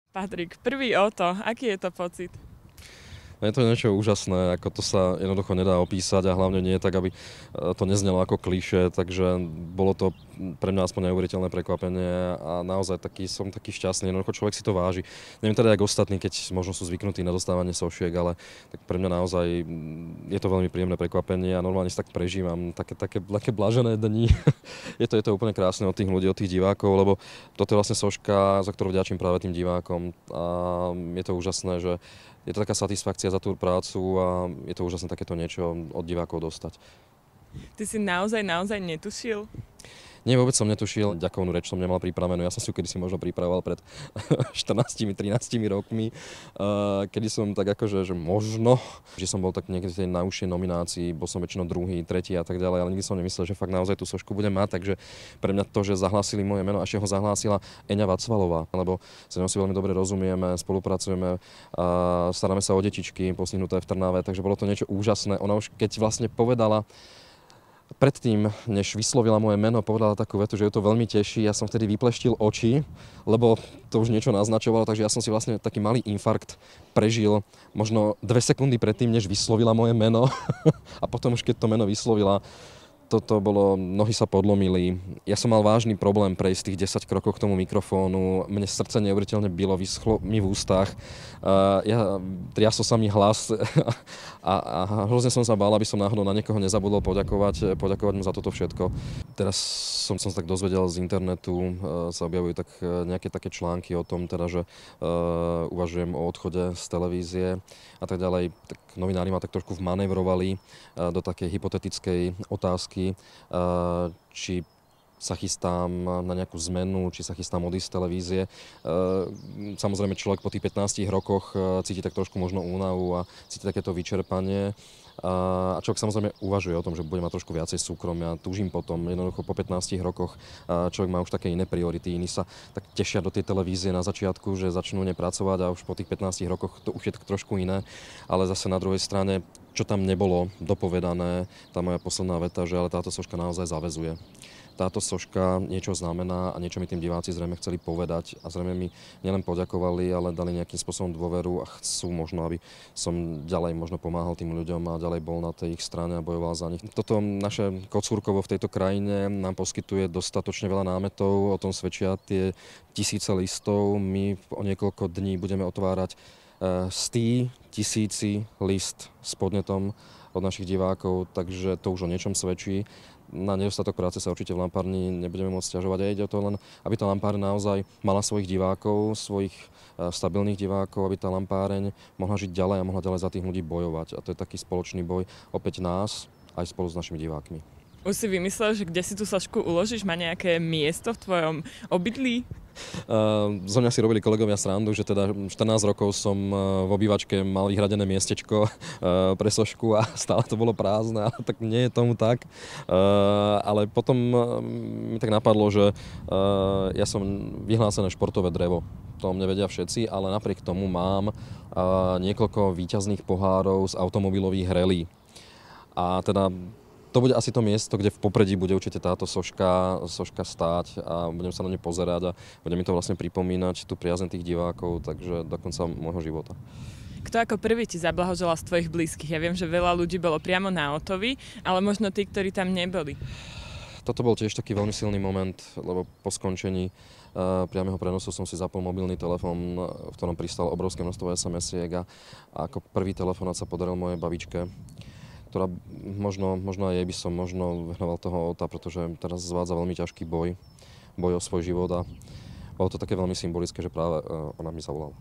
Patrik, prvý to, aký je to pocit? Je to niečo úžasné, ako to sa jednoducho nedá opísať a hlavne nie tak, aby to neznelo ako klišé, takže bolo to pre mňa aspoň neuveriteľné prekvapenie a naozaj som taký šťastný, jednoducho človek si to váži. Neviem teda jak ostatní, keď možno sú zvyknutí na dostávanie sošiek, ale tak pre mňa naozaj je to veľmi príjemné prekvapenie a normálne si tak prežívam také blážené dni. Je to úplne krásne od tých ľudí, od tých divákov, lebo toto je vlastne soška, za ktorú vďačím práve tým divákom a je to úžasné, že je to taká satisfakcia za tú prácu a je to úžasné takéto niečo od divákov dostať. Ty si naozaj netušil? Nie, vôbec som netušil, ďakovnú reč som nemal pripravenú. Ja som si ju kedysi možno pripravoval pred 14-13 rokmi, kedy som tak akože, že možno, že som bol tak niekde v tej najúžšej nominácii, bol som väčšinou druhý, tretí a tak ďalej, ale nikdy som nemyslel, že fakt naozaj tú sošku budem mať, takže pre mňa to, že zahlásili moje meno a ešte ho zahlásila Eňa Vacvalová, lebo sa ňou si veľmi dobre rozumieme, spolupracujeme, staráme sa o detičky postihnuté v Trnave, takže bolo to niečo úžasné. Ona už keď vlastne povedala, predtým, než vyslovila moje meno, povedala takú vetu, že ju to veľmi teší. Ja som vtedy vypleštil oči, lebo to už niečo naznačovalo, takže ja som si vlastne taký malý infarkt prežil možno 2 sekundy predtým, než vyslovila moje meno. A potom už keď to meno vyslovila, toto bolo, nohy sa podlomili. Ja som mal vážny problém prejsť tých 10 krokov k tomu mikrofónu. Mne srdce neuveriteľne bylo, vyschlo mi v ústach. Triasol sa mi hlas a hrozne som sa bál, aby som náhodou na niekoho nezabudol poďakovať mu za toto všetko. Teraz som sa tak dozvedel z internetu, sa objavujú tak nejaké také články o tom, teda, že uvažujem o odchode z televízie a tak ďalej. Tak novinári ma tak trošku vmanevrovali do takej hypotetickej otázky, či sa chystám na nejakú zmenu, či sa chystám odísť z televízie. Samozrejme človek po tých 15 rokoch cíti tak trošku možno únavu a cíti takéto vyčerpanie. A človek samozrejme uvažuje o tom, že bude mať trošku viacej súkromia, túžim potom, jednoducho po 15 rokoch človek má už také iné priority, iní sa tak tešia do tej televízie na začiatku, že začnú nepracovať a už po tých 15 rokoch to už je trošku iné, ale zase na druhej strane, čo tam nebolo dopovedané, tá moja posledná veta, že ale táto soška naozaj zaväzuje. Táto soška niečo znamená a niečo mi tým diváci zrejme chceli povedať a zrejme mi nielen poďakovali, ale dali nejakým spôsobom dôveru a chcú možno, aby som ďalej možno pomáhal tým ľuďom a ďalej bol na tej ich strane a bojoval za nich. Toto naše Kocúrkovo v tejto krajine nám poskytuje dostatočne veľa námetov, o tom svedčia tie tisíce listov. My o niekoľko dní budeme otvárať 100 000 list s podnetom od našich divákov, takže to už o niečom svedčí. Na nedostatok práce sa určite v lampárni nebudeme môcť sťažovať a ide o to len, aby tá lampáreň naozaj mala svojich divákov, svojich stabilných divákov, aby tá lampáreň mohla žiť ďalej a mohla ďalej za tých ľudí bojovať. A to je taký spoločný boj opäť nás aj spolu s našimi divákmi. Už si vymyslel, že kde si tú sošku uložíš? Má nejaké miesto v tvojom obydlí? Zo mňa si robili kolegovia srandu, že teda 14 rokov som v obývačke mal vyhradené miestečko pre sošku a stále to bolo prázdne, ale tak nie je tomu tak. Ale potom mi tak napadlo, že ja som vyhlásené športové drevo. To mne vedia všetci, ale napriek tomu mám niekoľko víťazných pohárov z automobilových rally. A teda to bude asi to miesto, kde v popredí bude určite táto soška stáť a budem sa na ne pozerať a bude mi to vlastne pripomínať tú priazeň tých divákov, takže do konca môjho života. Kto ako prvý ti zablahoželal z tvojich blízkych? Ja viem, že veľa ľudí bolo priamo na Otovi, ale možno tí, ktorí tam neboli. Toto bol tiež taký veľmi silný moment, lebo po skončení priameho prenosu som si zapol mobilný telefón, v ktorom pristalo obrovské množstvo SMS-iek a ako prvý telefonát sa podaril mojej babičke, ktorá možno aj jej by som možno venoval toho Ota, pretože teraz zvádza veľmi ťažký boj o svoj život a bolo to také veľmi symbolické, že práve ona mi zavolala.